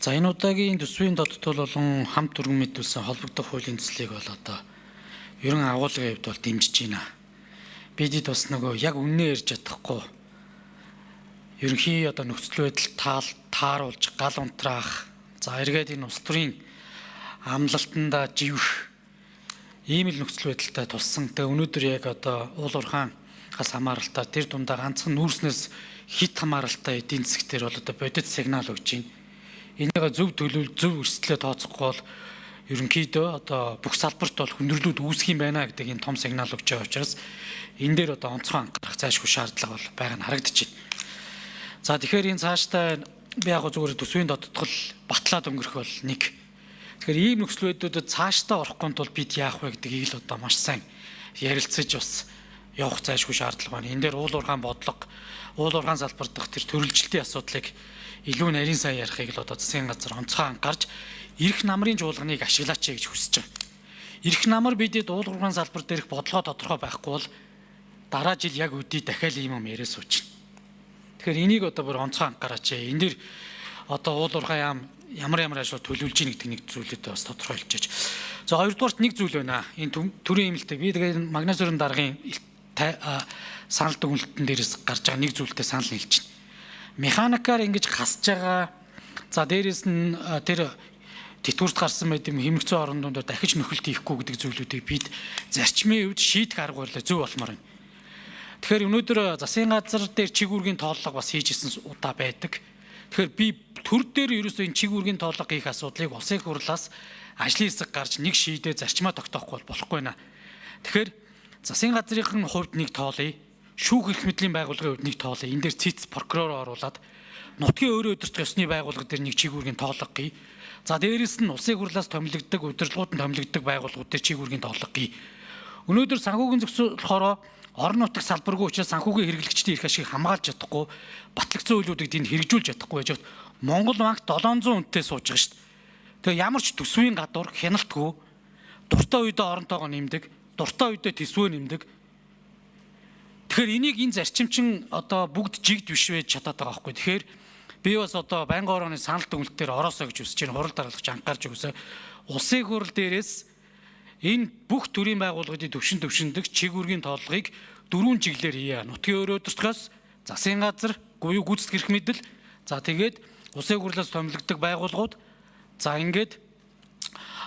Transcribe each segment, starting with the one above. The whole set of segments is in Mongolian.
За энэ удаагийн төсвийн додтол болон хамт өргөн мэдүүлсэн холбогдох хуулийн төслийг бол одоо ерөн агуулгын хувьд бол дэмжиж байна. Бидэд бас нөгөө яг үннээ ярьж чадахгүй ерөнхий одоо нөхцөл байдал тааруулж гал унтраах, за эргээд энэ улс төрийн амлалтанда живэх ийм л нөхцөл байдалтай тулсан. Тэгээ өнөөдөр яг одоо уул уурхайн гас хамааралтай тэр дундаа ганцхан нүүрснээс хит хамааралтай эдийн засгтэр бол одоо бодит сигнал өгж байна. Энийг зөв төлөвлөл зөв өрсөлдөлөө тооцохгүй бол ерөнхийдөө одоо бүх салбарт бол хүндрэлүүд үүсэх юм байна гэдэг энэ том сигнал өгч байгаа учраас энэ дээр одоо онцгой анхаарах зайлшгүй шаардлага бол байгаа нь харагдаж байна. За тэгэхээр энэ цаашдаа би яг зүгээр төсвийн додтгол батлаад өнгөрөх бол нэг. Тэгэхээр ийм нөхцөл байдлуудад цаашдаа орохгүй тул бид яах вэ гэдгийг л одоо маш сайн ярилцаж бас явах зайлшгүй шаардлага байна. Энэ дээр уул уурхайн бодлого, уул уурхайн салбар дахь тэр төрөлжилтийн асуудлыг илүү нарийн сайн ярихыг л одоо засгийн газар онцгой анхаарч эрх намрын жуулганыг ашиглаач гэж хүсэж байгаа. Эрх намар бидэд уул уурхайн салбар дээрх бодлого тодорхой байхгүй бол дараа жил яг үдий дахиад ийм юм яриа суучна. Тэгэхээр энийг одоо бүр онцгой анхаараач. Энэ дэр одоо уул уурхайн ямар ажил төлөвлөж ийн гэдэг нэг зүйлээ бас тодорхойлж яаж. За хоёрдугаарт нэг зүйл байна. Энэ төрийн эмэлтэй би тэгээд Магнасөрн даргын санал дүгнэлтэн дээрээс гарч байгаа нэг зүйлтэй санал нийлж байна. Механикаар ингэж хасж байгаа. За дээрэс нь тэр тэтгэврт гарсан байт юм хэмэгцэн орнуудаар дахиж нөхөлт хийхгүй гэдэг зүйлүүдийг бид зарчмын үед шийдэх арга барил зөв болмоор байна. Тэгэхээр өнөөдөр засгийн газар дээр чиг үүргийн тооллого бас хийжсэн удаа байдаг. Тэгэхээр би төр дээр ерөөсөө энэ чиг үүргийн тооллого хийх асуудлыг улсын хурлаас ажлын хэсэг гарч нэг шийдээ зарчмаа тогтоохгүй болохгүй наа. Тэгэхээр засгийн газрын хувьд нэг тоолъё. Шүүх эрх мэдлийн байгууллагын хувьд нэг тоолъё. Энэ дээр цэц прокурор оруулаад нутгийн өөрөө өдөртөх ёсны байгууллага дээр нэг чиг үүргийн тооллого гий. За дээрэс нь улсын хурлаас томилогддог, удирдлагууд нь томилогддог байгууллагууд дээр чиг үүргийн тооллого гий. Өнөөдөр санхүүгийн зохицол болохоор орон нутгийн салбаргүй учраас санхүүгийн хэрэглэгчдийн эрх ашиг хамгаалж чадахгүй, батлагдсан үйлүүдийг энд хэрэгжүүлж чадахгүй байж Монгол банк 700 үнэтэй сууж байгаа шүү дээ. Тэгээ ямар ч төсвийн гадуур хяналтгүй дуртай үедээ оронтойгоо нэмдэг, дуртай үедээ төсвөө нэмдэг. Тэгэхээр энийг энэ зарчимчин одоо бүгд жигд биш байж чадаад байгаа байхгүй. Тэгэхээр би бас одоо байнгын орооны санал дүгнэлтээр ороосоо гэж үсэж байна. Хурал даргалагч анхаарч өгсөө. Улсын хурал дээрээс энэ бүх төрийн байгууллагуудын төвшиндөг чиг үүргийн тооллогыг 4 чиглэлээр хийе. Нутгийн өөрөө өдөртгөөс, засгийн газар, буюу гүйцэтгэх эрх мэдэл, за тэгээд улсын хурлаас томилогддог байгууллагууд, за ингээд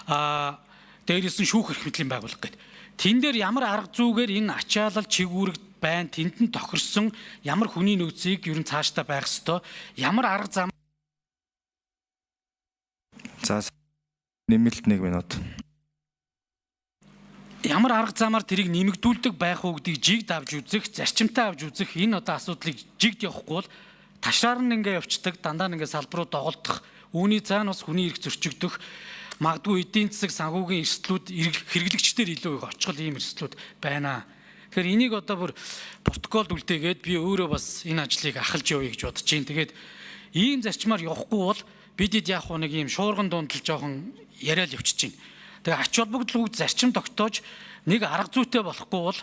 дээрээс нь шүүх эрх мэдлийн байгууллага гэдэг. Тэн дээр ямар арга зүйгээр энэ ачаалал чиг үүрэг байна, тэнд нь тохирсон ямар хүний нөөцийг ер нь цаашдаа байх ёстой, ямар арга зам. За нэмэлт 1 минут. Ямар арга замаар тэрийг нэмэгдүүлдэг байх уу гэдгийг жигд авч үзэх, зарчимтай авч үзэх энэ одоо асуудлыг жигд явахгүй бол ташаар нь ингээ явцдаг, дандаа ингээ салбарууд доголдох, үүний цаана бас хүний эрх зөрчигдөх, магадгүй эдийн засаг санхүүгийн эрсдлүүд хэрэглэгчдэр илүү их очихл ийм эрсдлүүд байна. Тэгэхээр энийг одоо бүр протоколд үлдээгээд би өөрөө бас энэ ажлыг ахалж явъя гэж бодож байна. Тэгээд ийм зарчмаар явахгүй бол бидэд яг нэг ийм шуурган дундал жоохон яриад явчихж байна. Тэгээ ач холбогдол бүгд зарчим тогтоож нэг арга зүйтэй болохгүй бол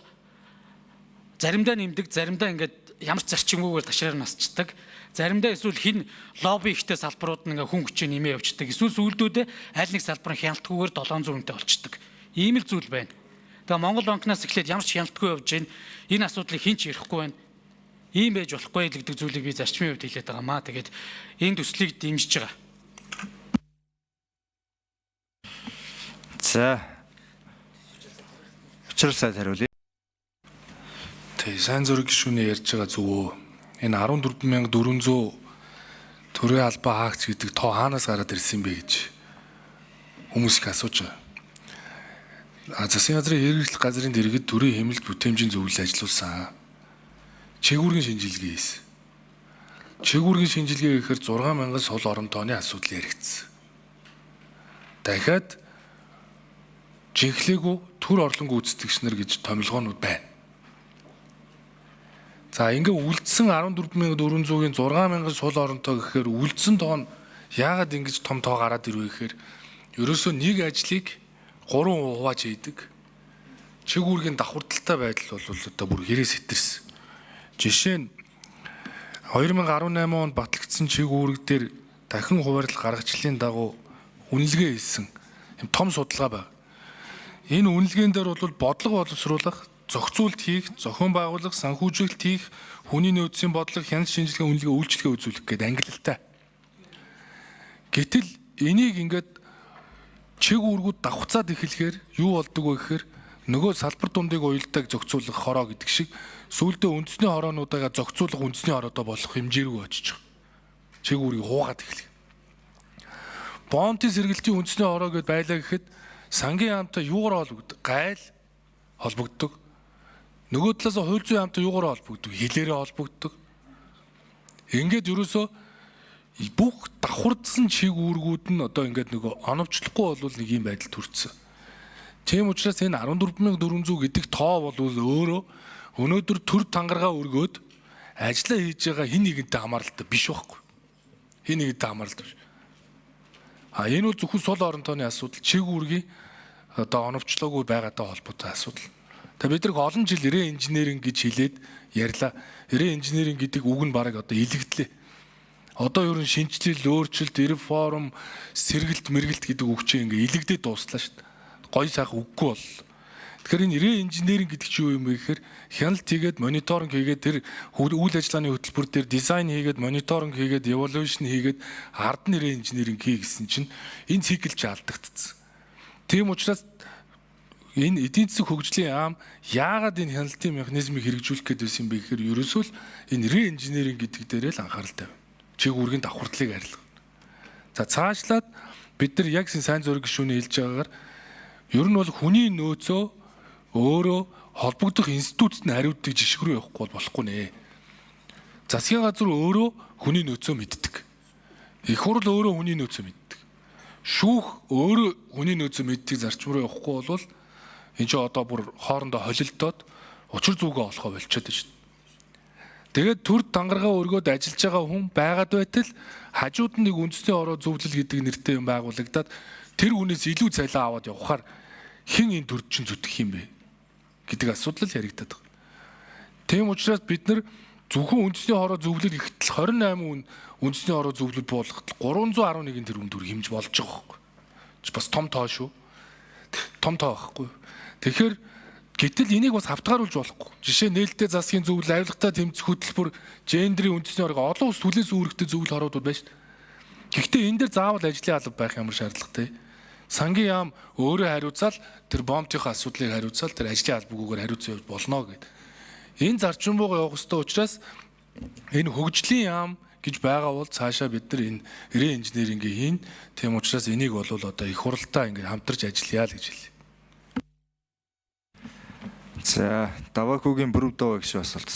заримдаа нэмдэг, заримдаа ингээд ямар ч зарчимгүйгээр ташаар насчдаг. Заримдаа эсвэл хин лобби ихтэй салбарууд нь ингээ хүн хүчээ нэмээ явчихдаг. Эсвэл сүүлдүүдээ аль нэг салбарын хяналтгүйгээр 700 үнэтэй болчихдог. Ийм л зүйл байна. Тэгээ Монгол банкнаас эхлээд ямар ч хяналтгүй явж байна. Энэ асуудлыг хэн ч ярихгүй байна. Ийм байж болохгүй гэдэг зүйлийг би зарчмын хувьд хэлээд байгаа маа. Тэгээд энэ төслийг дэмжиж байгаа. За. Учирсаад хариулъя. Тэг сайн зөрөг гишүүний ярьж байгаа зүгөө. Энэ 14,400 төрийн албаа хаагч гэдэг тоо хаанаас гараад ирсэн бэ гэж хүмүүс их асууж байгаа. Засгийн газрын хэрэгжлэх газрын дэргэд төрийн хэмнэлт бүтээмжийн зөвлөлд ажиллуулсан. Чиг үүргийн шинжилгээ хийсэн. Чиг үүргийн шинжилгээ гэхээр 6,000 сул орон тооны асуудал яригдсан. Дахиад жинхлээгүй төр орлон гүйцэтгэгч нар гэж томилгоонууд байна. За ингээ үлдсэн 14,400-ийн 6,000 сул оронтой гэхээр үлдсэн тоо нь яагаад ингэж том тоо гараад ирвэ гэхээр ерөөсөө нэг ажлыг 3 хувааж хийдэг. Чиг үүргийн давхардалтай байдал бол одоо бүр хэрэг сэтэрсэн. Жишээ нь 2018 онд батлагдсан чиг үүрэг дээр дахин хуваарлал гаргачлалын дагуу үнэлгээ хийсэн юм том судалгаа байна. Энэ үнэлгээнд дээр бол бодлого боловсруулах, зохицуулт хийх, зохион байгуулах, санхүүжилт хийх, хүний нөөцийн бодлого, хяналт шинжилгээ, үнэлгээ, үйлчлэгээ үзүүлэх гэдэг ангилалтай. Гэтэл энийг ингээд чиг үүргүүд давхцаад эхлэхээр юу болдог вэ гэхээр нөгөө салбар дундыг уялдааг зохицуулах хороо гэдэг шиг сүүлдээ үндэсний хороонуудаа зохицуулах үндэсний хороодоо болох хэмжээргүй очиж байгаа. Чиг үүргийг хуугаад эхлэх. Бонтын сэргэлтийн үндэсний хороо гэдээ байлаа гэхэд сангийн яамтай юугаар холбогддог? Гайл холбогддог. Нөгөө талаас хууль зүйн яамтай юугаар холбогддог? Хилээрээ холбогддог. Ингээд ерөөсөө бүх давхардсан чиг үүргүүд нь одоо ингээд нөгөө оновчлохгүй бол нэг юм байдал төрсөн. Тийм учраас энэ 14400 гэдэг тоо бол өөрөө өнөөдөр төр тангараа өргөөд ажиллаа хийж байгаа хин нэгэнтэй хамааралтай биш байхгүй. Хин нэгэнтэй хамааралтай биш. Энэ бол зөвхөн сул орон тооны асуудал, чиг үүргийн одоо оновчлоогүй байгаатай холбоотой асуудал. Тэгээ бид нэг олон жил ирээ инженеринг гэж хэлээд ярьлаа. Ирээ инженеринг гэдэг үг нь бараг одоо илэгдлээ. Одоо ер нь шинжлэл, өөрчлөлт, реформ, сэргэлт, мэргэлт гэдэг үгчээ ингээ илэгдээд дууслаа шүү дээ. Гой сайхан үггүй бол. Тэгэхээр энэ ирээ инженеринг гэдэг чинь юу юм бэ гэхээр хяналт хийгээд мониторинг хийгээд тэр үйл ажиллагааны хөтөлбөр дээр дизайн хийгээд мониторинг хийгээд evaluation хийгээд ард нь ирээ инженеринг хий гэсэн чинь энэ цикл ч алдагдсан. Тийм учраас энэ эдийн засаг хөгжлийн яам яагаад энэ хяналтын механизмыг хэрэгжүүлэх гээд байсан юм бэ гэхээр ерөөсөө л энэ ирээ инженеринг гэдэг дээрээ л анхаарал тавина. Чиг үүргийн давхартлыг арилгах. За цаашлаад бид нар яг сайн зураг гишүүний хэлж байгаагаар ер нь бол хүний нөөцөө өөрөө холбогдох институцэд нь хариуцдаг жишг рүү явахгүй болохгүй нэ. Засгийн газар өөрөө хүний нөөцөө мэддэг. Их хурл өөрөө хүний нөөцөө мэддэг. Шүүх өөрөө хүний нөөцөө мэддэг зарчим руу явахгүй бол энэ ч одоо бүр хоорондоо холилдоод учир зүгөө олохоо болчиход байна шүү дээ. Тэгээд төр тангараа өргөөд ажиллаж байгаа хүн байгаад байтал хажууд нь нэг үндэсний ороо зөвлөл гэдэг нэртэй юм байгуулагдаад тэр хүнээс илүү цалин аваад явахаар хэн энэ төр чинь зүтгэх юм бэ гэдэг асуудал яригдаад байгаа. Тийм учраас бид нар зөвхөн үндэсний ороо зөвлөл ихтэл 28 үндэсний ороо зөвлөл буулгахад 311 тэрбум төгрөг хэмж болж байгаа байхгүй. Бас том тоо шүү. Том тоо байхгүй. Тэгэхээр гэтэл энийг бас хавтгааруулж болохгүй. Жишээ нээлттэй засгийн зөвлөл, авилгатай тэмцэх хөтөлбөр, гендрийн үндэсний орго олон улс түлээс үүрэгтэй зөвлөл хороод байна шүү дээ. Гэхдээ энэ дээр заавал ажлын алба байх ямар шаардлагатай. Сангийн яам өөрөө хариуцаал тэр бомтынхаа асуудлыг хариуцаал тэр ажлын албагүйгээр хариуцсан явж болно гэдэг. Энэ зарчим руу явах ёстой учраас энэ хөгжлийн яам гэж байгаа бол цаашаа бид нар энэ ирээ инженерингийн хийн. Тийм учраас энийг бол одоо их хуралдаа ингээд хамтарч ажиллая л гэж хэлээ. За, Давакугийн бүрв доо гэж бас болцсон.